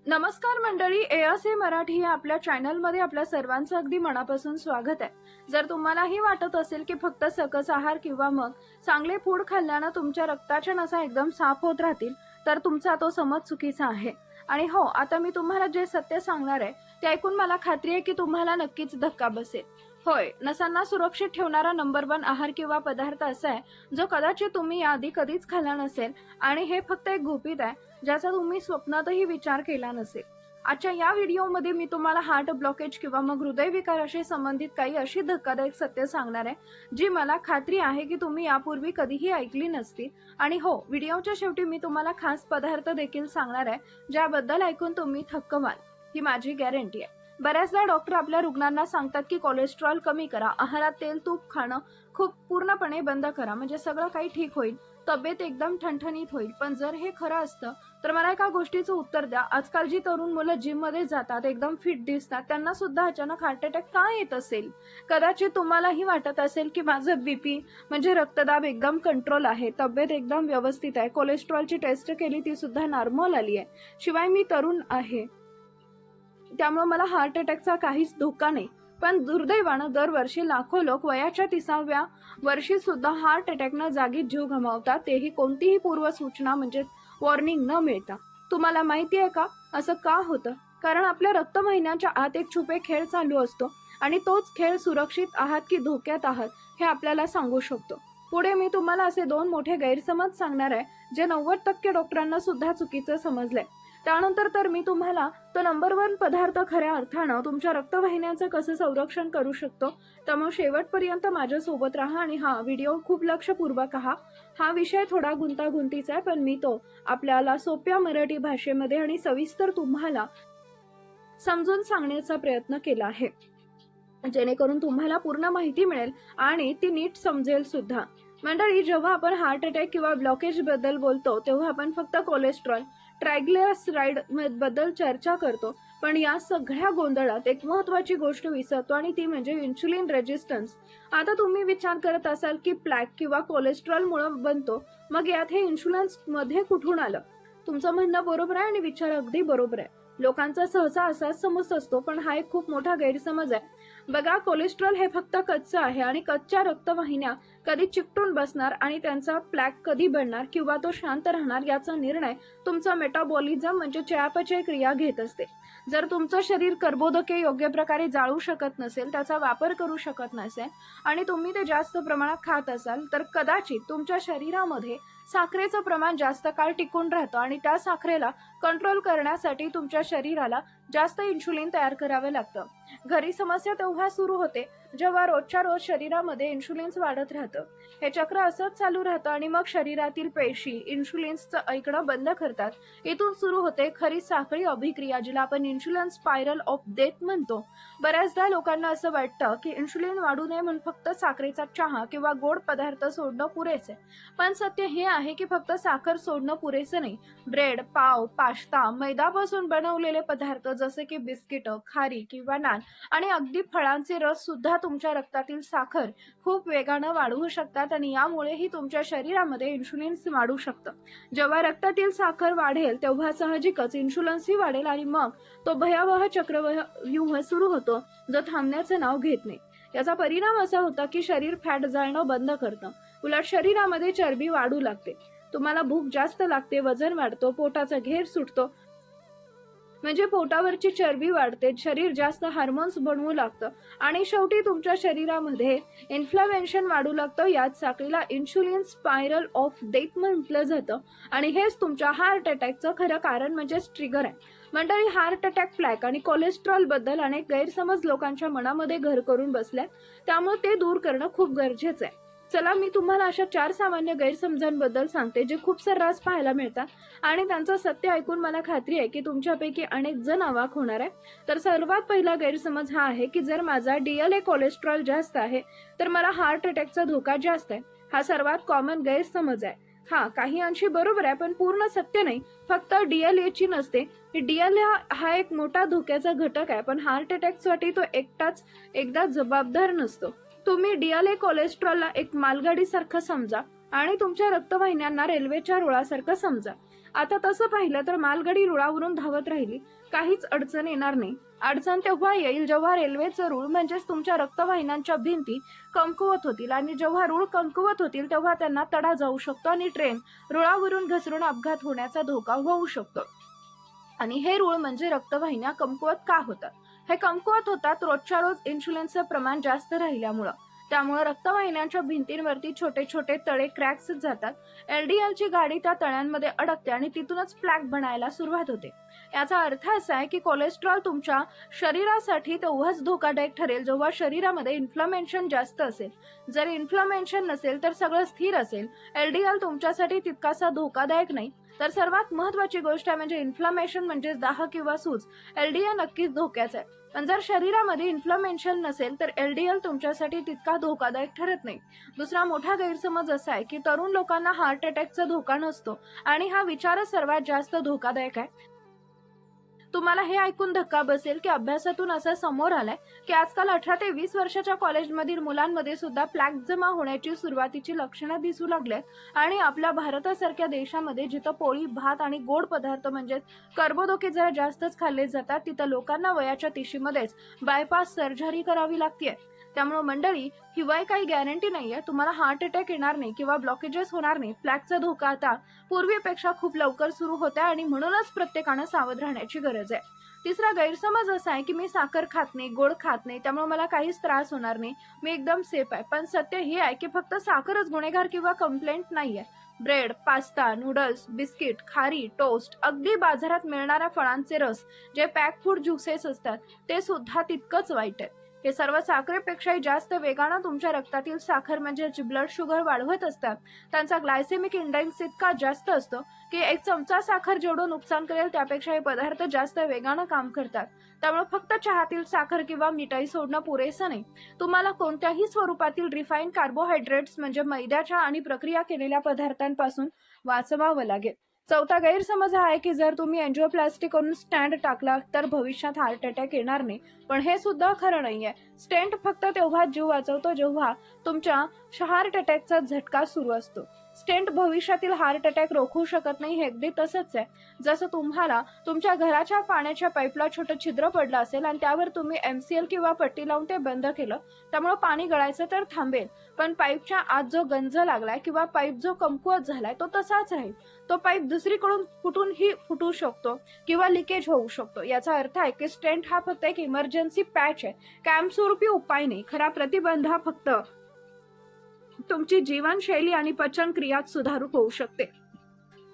नमस्कार मंडळी, एएसए मराठी या आपल्या चॅनलमध्ये आपल्या सर्वांचं अगदी मनापासून स्वागत आहे। जर तुम्हालाही वाटत असेल की फक्त सकस आहार किंवा मग चांगले फूड खाल्ल्याने तुमच्या रक्ताच्या नसा एकदम साफ होत राहतील, तर तुमचा तो समज चुकीचा आहे। आणि हो, आता मी तुम्हाला जे सत्य सांगणार आहे ते ऐकून मला खात्री आहे की तुम्हाला नक्कीच धक्का बसेल। होय, नसांना सुरक्षित ठेवणारा नंबर 1 आहार किंवा पदार्थ असा आहे जो कदाचित तुम्ही याआधी कधीच खाल्ला नसेल, आणि हे फक्त एक गुपित आहे ज्याचा तुम्ही स्वप्नातही विचार केला नसेल। आजच्या या व्हिडिओमध्ये मी तुम्हाला हार्ट ब्लॉकेज किंवा मग हृदयविकाराशी संबंधित काही अशी धक्कादायक सत्य सांगणार आहे जी मला खात्री आहे की तुम्ही यापूर्वी कधीही ऐकली नसतील। आणि हो, व्हिडिओच्या शेवटी मी तुम्हाला खास पदार्थ देखील सांगणार आहे ज्याबद्दल ऐकून तुम्ही थक्क व्हाल, ही माझी गॅरंटी आहे। बऱ्याचदा डॉक्टर आपल्या रुग्णांना सांगतात की कोलेस्ट्रॉल कमी करा, आहारात तेल तूप खाणं खूप पूर्णपणे बंद करा, म्हणजे सगळं काही ठीक होईल, तब्येत एकदम ठणठणीत होईल। पण जर हे खरं असतं तर मला एका गोष्टीचं उत्तर द्या, आजकाल जी तरुण मुलं जिम मध्ये जातात, एकदम फिट दिसतात, त्यांना सुद्धा अचानक हार्ट अटॅक का येत असेल? कदाचित तुम्हालाही वाटत असेल की माझं बीपी म्हणजे रक्तदाब एकदम कंट्रोल आहे, तब्येत एकदम व्यवस्थित आहे, कोलेस्ट्रॉलची टेस्ट केली ती सुद्धा नॉर्मल आली आहे, शिवाय मी तरुण आहे त्यामुळे मला हार्ट अटॅकचा काहीच धोका नाही। पण दुर्दैवानं दरवर्षी लाखो लोक वयाच्या 30व्या वर्षी सुद्धा हार्ट अटॅकनं जागीच जीव गमावतात, तेही कोणतीही पूर्वसूचना म्हणजे वॉर्निंग न मिळता। तुम्हाला माहिती आहे का असं का होतं? कारण आपल्या रक्तवाहिन्यांच्या आत एक छुपे खेळ चालू असतो, आणि तोच खेळ सुरक्षित आहात की धोक्यात आहात हे आपल्याला सांगू शकतो। पुढे मी तुम्हाला असे 2 मोठे गैरसमज सांगणार आहे जे 90% डॉक्टरांना सुद्धा चुकीचं समजलंय। त्यानंतर तर मी तुम्हाला तो नंबर 1 पदार्थ खऱ्या अर्थानं तुमच्या रक्तवाहिन्यांचं कसं संरक्षण करू शकतो। त्यामुळे शेवटपर्यंत माझ्या सोबत राहा आणि हा व्हिडिओ खूप लक्षपूर्वक पहा। हा विषय थोडा गुंतागुंतीचा आहे, पण मी तो आपल्याला सोप्या मराठी भाषेमध्ये आणि सविस्तर तुम्हाला समजून सांगण्याचा प्रयत्न केला आहे, जेणेकरून तुम्हाला पूर्ण माहिती मिळेल आणि ती नीट समजेल सुद्धा। मंडळी, जेव्हा आपण हार्ट अटॅक किंवा ब्लॉकेज बद्दल बोलतो तेव्हा आपण फक्त कोलेस्ट्रॉल, ट्रायग्लिसराइड बद्दल चर्चा करतो, पण या सगळ्या गोंधळात एक महत्त्वाची गोष्ट विसरतो आणि ती म्हणजे इन्सुलिन रेजिस्टन्स। आता तुम्ही विचार करत असाल की प्लॅक किंवा कोलेस्ट्रॉल मुळे बनतो, मग यात हे इन्सुलिन मध्ये कुठून आलं? तुमचं म्हणणं बरोबर आहे आणि विचार अगदी बरोबर आहे। लोकांचा सहसा असाच समज असतो, पण हा एक खूप मोठा गैरसमज आहे। बघा, कोलेस्ट्रॉल हे फक्त कच्चं आहे, आणि कच्च्या रक्तवाहिन्या कधी चिकटून बसणार आणि त्यांचा प्लॅक कधी बनणार किंवा तो शांत राहणार याचा निर्णय तुमचा मेटाबॉलिझम म्हणजे चयापचय क्रिया घेत असते। जर तुमचं शरीर कर्बोदके योग्य प्रकारे जाळू शकत नसेल, त्याचा वापर करू शकत नसेल आणि तुम्ही ते जास्त प्रमाणात खात असाल, तर कदाचित तुमच्या शरीरामध्ये साखरेचं प्रमाण जास्त काळ टिकून राहतं, आणि त्या साखरेला कंट्रोल करण्यासाठी तुमच्या शरीराला जास्त इन्सुलिन तयार करावे लागतं। घरी समस्या तेव्हा सुरू होते जेव्हा रोजच्या रोज शरीरामध्ये इन्सुलिन वाढत राहतं। हे चक्र असंच चालू राहतं आणि मग शरीरातील पेशी इन्सुलिनचं ऐकणं बंद करतात। इथून सुरू होते खरी साखळी अभिक्रिया, जिला आपण इन्सुलिन स्पायरल ऑफ डेथ म्हणतो। बऱ्याचदा लोकांना असं वाटतं की इन्सुलिन वाढू नये म्हणून फक्त साखरेचा चहा किंवा गोड पदार्थ सोडणं पुरेसे, पण सत्य हे आहे की फक्त साखर सोडणं पुरेसे नाही। ब्रेड, पाव, पास्ता, मैद्यापासून बनवलेले पदार्थ जसे की बिस्किट, खारी किंवा नान आणि अगदी फळांचे रस सुद्धा तुमच्या रक्तातील साखर खूप वेगानं वाढवू शकतात, आणि यामुळेही तुमच्या शरीरामध्ये इन्सुलिन वाढू शकतं। जेव्हा रक्तातील साखर वाढेल तेव्हा साहजिकच इन्सुलिनही वाढेल, आणि मग तो भयावह चक्रव्यूह सुरू होतो जो थांबण्याचं नाव घेत नाही। याचा परिणाम असा होता की शरीर फॅट जाळणं बंद करतं, उलट शरीरामध्ये चरबी वाढू लागते, तुम्हाला भूक जास्त लागते, वजन वाढतो, पोटाचा घेर सुटतो, म्हणजे पोटावरची चरबी वाढते, शरीर जास्त हार्मोन्स बनवू लागतं, आणि शेवटी तुमच्या शरीरामध्ये इन्फ्लेमेशन वाढू लागतं। याच साखळीला इन्सुलिन स्पायरल ऑफ डेथ म्हटलं जातं, आणि हेच तुमच्या हार्ट अटॅकचं खरं कारण म्हणजेच ट्रिगर आहे। मंडळी, हार्ट अटॅक, प्लॅक आणि कोलेस्ट्रॉल बद्दल अनेक गैरसमज लोकांच्या मनामध्ये घर करून बसल्यात, त्यामुळे ते दूर करणं खूप गरजेचं आहे। चला, मी तुम्हाला अशा 4 सामान्य गैरसमजांबद्दल सांगते जे खूप सर्रास पाहायला मिळतात, आणि त्यांचं सत्य ऐकून मला खात्री आहे की तुमच्यापैकी अनेक जण अवाक होणार आहे। तर सर्वात पहिला गैरसमज हा आहे की जर माझा DLA कोलेस्ट्रॉल जास्त आहे तर मला हार्ट अटॅकचा धोका जास्त आहे। हा सर्वात कॉमन गैरसमज आहे। हा काही अंशी बरोबर आहे, पण पूर्ण सत्य नाही। फक्त DLA ची नसते, DLA हा एक मोठा धोक्याचा घटक आहे, पण हार्ट अटॅकसाठी तो एकदा जबाबदार नसतो। तुम्ही DLA कोलेस्ट्रॉलला एक मालगाडी सारखं समजा आणि तुमच्या रक्तवाहिन्यांना रेल्वेच्या रुळासारखं समजा। आता तसं पाहिलं तर मालगाडी रुळावरून धावत राहिली, काहीच अडचण येणार नाही. अडचण तेव्हा येईल जेव्हा रेल्वेचं रूळ म्हणजेच तुमच्या रक्तवाहिन्यांच्या भिंती कमकुवत होतील, आणि जेव्हा रूळ कमकुवत होतील तेव्हा त्यांना तडा जाऊ शकतो आणि ट्रेन रुळावरून घसरून अपघात होण्याचा धोका होऊ शकतो. आणि हे रूळ म्हणजे रक्तवाहिन्या कमकुवत का होतात? हे कमकुवत होतात रोजच्या रोज इन्शुलिनचं प्रमाण जास्त राहिल्यामुळं. त्यामुळे रक्तवाहिन्यांच्या भिंतींवरती छोटे छोटे तळे क्रॅक्स जातात. एलडीएलची गाडी त्या तळ्यांमध्ये अडकते आणि तिथूनच प्लॅक बनायला सुरुवात होते. याचा अर्थ असा आहे की कोलेस्ट्रॉल तुमच्या शरीरासाठी तेव्हाच धोकादायक ठरेल जेव्हा शरीरामध्ये इन्फ्लमेशन जास्त असेल. जर इन्फ्लमेशन नसेल तर सगळं स्थिर असेल. एलडीएल तुमच्यासाठी तितकासा धोकादायक नाही. तर सर्वात महत्वाची गोष्ट आहे म्हणजे इन्फ्लमेशन म्हणजे दाह किंवा सूज. एलडीएल नक्कीच धोक्याचा आहे. पण जर शरीरामध्ये इन्फ्लमेशन नसेल तर एलडीएल तुमच्यासाठी तितका धोकादायक ठरत नाही. दुसरा मोठा गैरसमज असा आहे की तरुण लोकांना हार्ट अटॅकचा धोका नसतो, आणि हा विचारच सर्वात जास्त धोकादायक आहे. तुम्हाला हे ऐकून धक्का बसेल की अभ्यासातून असं समोर आलंय की आजकाल 18 ते 20 वर्षाच्या कॉलेजमधील मुलांमध्ये सुद्धा प्लॅक जमा होण्याची सुरुवातीची लक्षणं दिसू लागलेत. आणि आपल्या भारतासारख्या देशामध्ये जिथं पोळी भात आणि गोड पदार्थ म्हणजेच कर्बोदके जरा जास्तच खाल्ले जातात, तिथं लोकांना वयाच्या 30शीमध्येच बायपास सर्जरी करावी लागते. त्यामुळे मंडळी, ही वय काही गॅरंटी नाहीये तुम्हाला हार्ट अटॅक येणार नाही किंवा ब्लॉकेजेस होणार नाही. प्लॅकचा धोका आता पूर्वीपेक्षा खूप लवकर सुरू होत आहे आणि म्हणूनच प्रत्येकानं सावध राहण्याची गरज आहे. तिसरा गैरसमज असा आहे की मी साखर खात नाही, गोड खात नाही, त्यामुळे मला काहीच त्रास होणार नाही, मी एकदम सेफ आहे. पण सत्य हे आहे की फक्त साखरच गुन्हेगार किंवा कंप्लेंट नाहीये. ब्रेड, पास्ता, नूडल्स, बिस्किट, खारी, टोस्ट, अगदी बाजारात मिळणाऱ्या फळांचे रस, जे पॅक फूड ज्युसेस असतात, ते सुद्धा तितकंच वाईट आहे. हे सर्व साखरेपेक्षाही जास्त वेगानं तुमच्या रक्तातील साखर म्हणजे ब्लड शुगर वाढवत असतात. त्यांचा ग्लायसेमिक इंडेक्स इतका जास्त असतो की एक चमचा साखर जेवढं नुकसान करेल त्यापेक्षा हे पदार्थ जास्त वेगानं काम करतात. त्यामुळे फक्त चहातील साखर किंवा मिठाई सोडणं पुरेसं नाही. तुम्हाला कोणत्याही स्वरूपातील रिफाईन कार्बोहायड्रेट्स म्हणजे मैद्याच्या आणि प्रक्रिया केलेल्या पदार्थांपासून वाचवावं लागेल. चौथा गैरसमज हा आहे की जर तुम्ही एंजिओप्लास्टी करून स्टँड टाकला तर भविष्यात हार्ट अटॅक येणार नाही. पण हे सुद्धा खरं नाहीये. स्टेंट फक्त तेव्हा जीव वाचवतो जेव्हा तुमच्या हार्ट अटॅकचा झटका सुरू असतो. स्टेंट भविष्यातील हार्ट अटॅक रोखू शकत नाही. हे अगदी तसंच आहे जसं तुम्हाला तुमच्या घराच्या पाण्याच्या पाईपला छोटं छिद्र पडलं असेल आणि त्यावर तुम्ही एमसीएल किंवा पट्टी लावून ते बंद केलं, त्यामुळे पाणी गळायचं तर थांबेल, पण पाईपच्या आत जो गंज लागलाय किंवा पाईप जो कमकुवत झालाय तो तसाच राहील. तो पाईप दुसरीकडून कुठूनही फुटू शकतो किंवा लिकेज होऊ शकतो. याचा अर्थ आहे की स्टेंट हा फक्त एक इमर्जन्सी पॅच आहे, कायमस्वरूपी उपाय नाही. खरा प्रतिबंध हा फक्त तुमची जीवनशैली आणि पचन क्रियात सुधारू होऊ शकते.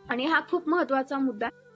आणि हा खूप महत्वाचा मुद्दा आहे.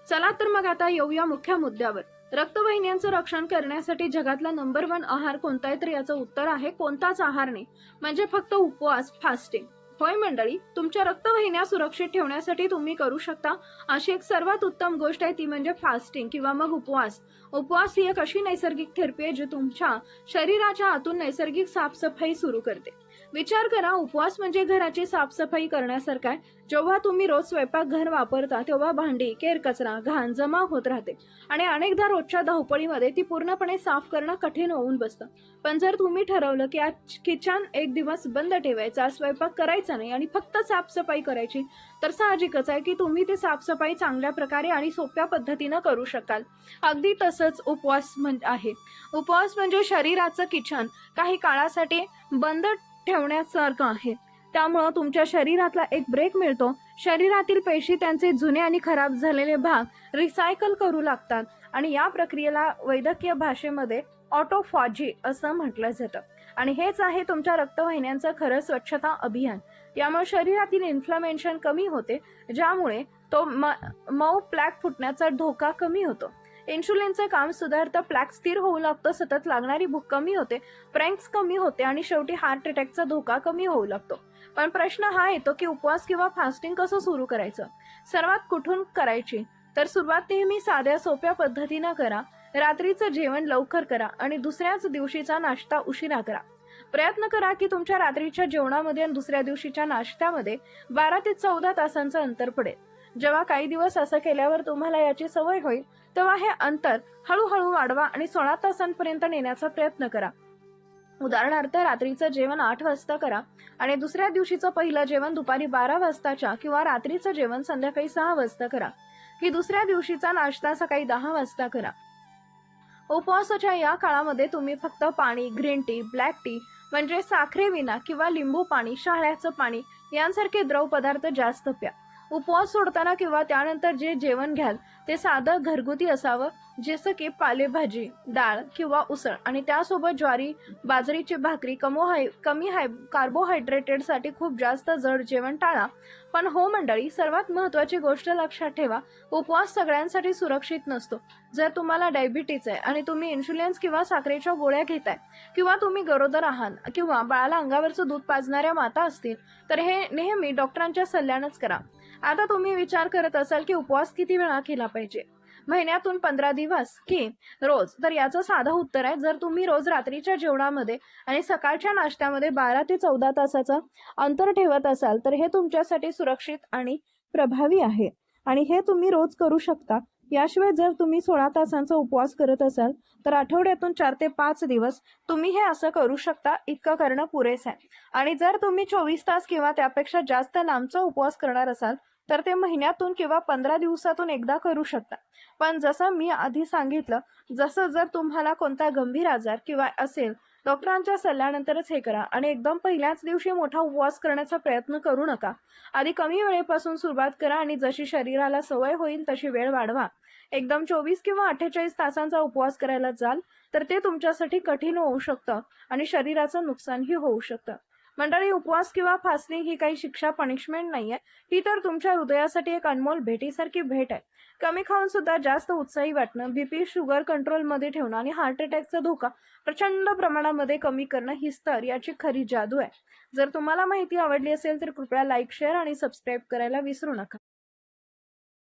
चला तर मग आता येऊया मुख्य मुद्द्यावर. रक्तवाहिन्यांचं रक्षण करण्यासाठी जगातला नंबर 1 आहार कोणता आहे? तर याचं उत्तर आहे कोणताच आहार नाही, म्हणजे फक्त उपवास, फास्टिंग. होय मंडळी, तुमच्या रक्तवाहिन्या सुरक्षित ठेवण्यासाठी तुम्ही करू शकता अशी एक सर्वात उत्तम गोष्ट आहे ती म्हणजे फास्टिंग किंवा मग उपवास. उपवास ही एक अशी नैसर्गिक थेरपी आहे जी तुमच्या शरीराच्या आतून नैसर्गिक साफसफाई सुरू करते. विचार करा, उपवास म्हणजे घराची साफसफाई करण्यासारखा आहे. जेव्हा तुम्ही रोज स्वयंपाकघर वापरता तेव्हा भांडी, केर कचरा, घाण जमा होत राहते आणि अनेकदा रोजच्या धावपळीमध्ये ती पूर्णपणे साफ करणं कठीण होऊन बसतं. पण जर तुम्ही ठरवलं की आज किचन एक दिवस बंद ठेवायचा, स्वयंपाक करायचा नाही आणि फक्त साफसफाई करायची, तर साहजिकच आहे की तुम्ही ती साफसफाई चांगल्या प्रकारे आणि सोप्या पद्धतीनं करू शकाल. अगदी तसंच उपवास आहे. उपवास म्हणजे शरीराचं किचन काही काळासाठी बंद ठेवण्यासारखं आहे. त्यामुळं तुमच्या शरीरातला एक ब्रेक मिळतो. शरीरातील पेशी त्यांचे जुने आणि खराब झालेले भाग रिसायकल करू लागतात आणि या प्रक्रियेला वैद्यकीय भाषेमध्ये ऑटोफॅजी असं म्हटलं जातं. आणि हेच आहे तुमच्या रक्तवाहिन्यांचं खरं स्वच्छता अभियान. यामुळे शरीरातील इन्फ्लमेशन कमी होते, ज्यामुळे तो मऊ प्लॅक फुटण्याचा धोका कमी होतो. इन्शुलिनचं काम सुधारतं, प्लॅक स्थिर होऊ लागतो, सतत लागणारी भूक कमी होते, प्रँक्स कमी होते आणि शेवटी हार्ट अटॅकचा धोका कमी होऊ लागतो. पण प्रश्न हा येतो की उपवास किंवा फास्टिंग कसं सुरू करायचं? सर्वात कुठून करायची? तर सुरुवात नेहमी साध्या सोप्या पद्धतीनं करा. रात्रीचं जेवण लवकर करा आणि दुसऱ्याच दिवशीचा नाश्ता उशिरा करा. प्रयत्न करा की तुमच्या रात्रीच्या जेवणामध्ये आणि दुसऱ्या दिवशीच्या नाश्त्यामध्ये 12 ते 14 तासांचं अंतर पडेल. जेव्हा काही दिवस असं केल्यावर तुम्हाला याची सवय होईल, तेव्हा हे अंतर हळूहळू वाढवा आणि 16 तासांपर्यंत नेण्याचा प्रयत्न करा. उदाहरणार्थ रात्रीचं जेवण 8 वाजता करा आणि दुसऱ्या दिवशीचं पहिलं जेवण दुपारी 12 वाजताच्या किंवा रात्रीचं जेवण संध्याकाळी 6 वाजता करा. की दुसऱ्या दिवशीचा नाश्ता सकाळी 10 वाजता करा. उपवासाच्या या काळामध्ये तुम्ही फक्त पाणी, ग्रीन टी, ब्लॅक टी म्हणजे साखरेविना किंवा लिंबू पाणी, शहाळ्याचं पाणी यांसारखे द्रव पदार्थ जास्त प्या. उपवास सोडताना किंवा त्यानंतर जे जेवण घ्याल ते साधं घरगुती असावं, जसं की पालेभाजी, डाळ किंवा उसळ आणि त्यासोबत ज्वारी, बाजरीची भाकरी. कमी कार्बोहायड्रेटेडसाठी खूप जास्त जड जेवण टाळा. पण हो मंडळी, सर्वात महत्त्वाची गोष्ट लक्षात ठेवा, उपवास सगळ्यांसाठी सुरक्षित नसतो. जर तुम्हाला डायबिटीज आहे आणि तुम्ही इन्शुलिन्स किंवा साखरेच्या गोळ्या घेताय किंवा तुम्ही गरोदर आहात किंवा बाळाला अंगावरचं दूध पाजणाऱ्या माता असतील तर हे नेहमी डॉक्टरांच्या सल्ल्यानंच करा. आता तुम्ही विचार करत असाल की उपवास किती वेळा केला पाहिजे, महिन्यातून 15 दिवस की रोज? तर याचं साधं उत्तर आहे, जर तुम्ही रोज रात्रीच्या जेवणामध्ये आणि सकाळच्या नाश्त्यामध्ये 12 ते 14 तासाचं अंतर ठेवत असाल तर हे तुमच्यासाठी सुरक्षित आणि प्रभावी आहे आणि हे तुम्ही रोज करू शकता. याशिवाय जर तुम्ही 16 तासांचा उपवास करत असाल तर आठवड्यातून 4 ते 5 दिवस तुम्ही हे असं करू शकता. इतकं करणं पुरेसं आहे. आणि जर तुम्ही 24 तास किंवा त्यापेक्षा जास्त लांबचा उपवास करणार असाल तर ते महिन्यातून किंवा 15 दिवसातून एकदा करू शकता. पण जसं मी आधी सांगितलं, जर तुम्हाला कोणता गंभीर आजार किंवा असेल, डॉक्टरांच्या सल्ल्यानंतरच हे करा आणि एकदम पहिल्याच दिवशी मोठा उपवास करण्याचा प्रयत्न करू नका. आधी कमी वेळेपासून सुरुवात करा आणि जशी शरीराला सवय होईल तशी वेळ वाढवा. एकदम 24 किंवा 48 तासांचा उपवास करायला जाल तर ते तुमच्यासाठी कठीण होऊ शकतं आणि शरीराचं नुकसानही होऊ शकतं. मंडळी, उपवास किंवा फास्टिंग ही काही शिक्षा, पनिशमेंट नाहीये. ही तर तुमच्या हृदयासाठी एक अनमोल भेटीसारखी भेट आहे. कमी खाऊन सुद्धा जास्त उत्साही वाटणं, बीपी, शुगर कंट्रोलमध्ये ठेवणं आणि हार्ट अटॅकचा धोका प्रचंड प्रमाणामध्ये कमी करणं हीच तर याची खरी जादू आहे. जर तुम्हाला माहिती आवडली असेल तर कृपया लाईक, शेअर आणि सबस्क्राईब करायला विसरू नका.